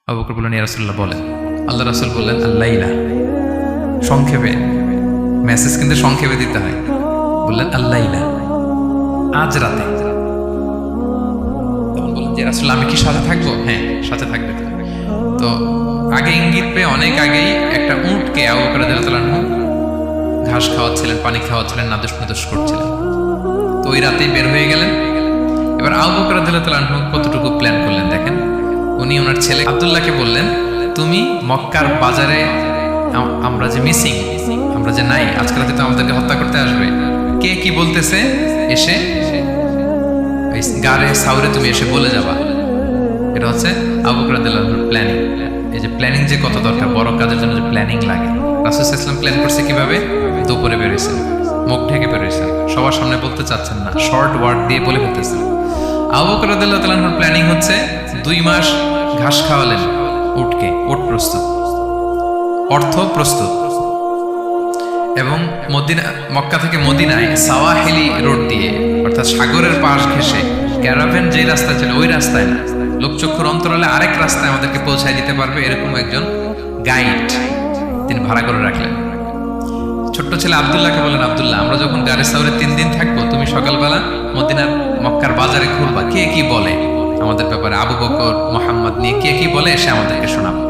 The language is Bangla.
আবু বকর বললেন, ইয়া রাসূলুল্লাহ বলেন। আল্লাহ রাসূল বললেন, আল্লাইলা, সংক্ষেপে, মেসেজ কিন্তু সংক্ষেপে দিতে হয়। বললেন আল্লাইলা, আজ রাতে। তখন বললেন যে রাসূল, আমি কি সাথে থাকবো? হ্যাঁ, সাথে থাকবে। তো আগে ইঙ্গিত পেয়ে অনেক আগেই একটা উটকে আবু বকর রাদিয়াল্লাহু আনহু ঘাস খাওয়াচ্ছিলেন, পানি খাওয়াচ্ছিলেন, নাদুস নুদুস করছিলেন। তো ওই রাতেই বের হয়ে গেলেন। এবার আবু বকর রাদিয়াল্লাহু আনহু কতটুকু প্ল্যান করলেন দেখেন। উনি ওনার ছেলে আব্দুল্লাহকে বললেন, তুমি মক্কার বাজারে, আমরা যে মিসিং, আমরা যে নাই, আজকে রাতে তো আমাদেরকে হত্যা করতে আসবে, কে কি বলতেছে এসে গারে সাউরে তুমি এসে বলে যাবা। এটা হচ্ছে আবু বকর রাদিয়াল্লাহু আনহুর প্ল্যানিং। এই যে প্ল্যানিং যে কত দরকার, বড় কাজের জন্য যে প্ল্যানিং লাগে। রাসূল সাল্লাল্লাহু আলাইহি ওয়াসাল্লাম প্ল্যান করছে কিভাবে? দুপুরে বেরোইছেন, মুখ ঢেকে বেরোইছেন, সবার সামনে বলতে চাচ্ছেন না, শর্ট ওয়ার্ড দিয়ে বলে ফেলতেছেন। আবু বকর রাদিয়াল্লাহু তাআলা আনহুর প্ল্যানিং হচ্ছে 2 মাস ঘাস খাওয়ালেন উটকে, উট প্রস্তুত, অর্থ প্রস্তুত, এবং মক্কা থেকে মদিনায় সাওয়াহিলি রোড দিয়ে, অর্থাৎ সাগরের পাশ ঘেঁষে ক্যারাভেন যে রাস্তা ছিল ওই রাস্তায় না, লোকচক্ষুর অন্তরালে আরেক রাস্তায় আমাদেরকে পৌঁছায় দিতে পারবে এরকম একজন গাইড তিনি ভাড়া করে রাখলেন। ছোট্ট ছেলে আব্দুল্লাহকে বলেন, আব্দুল্লাহ, আমরা যখন গারে সাউরে 3 দিন থাকবো, তুমি সকালবেলা মদিনার মক্কার বাজারে ঘুরবা, কে কি বলে আমাদের ব্যাপারে, আবু বকর মুহাম্মদ নিয়ে কে কি বলে এসে আমাদেরকে শোনাবো।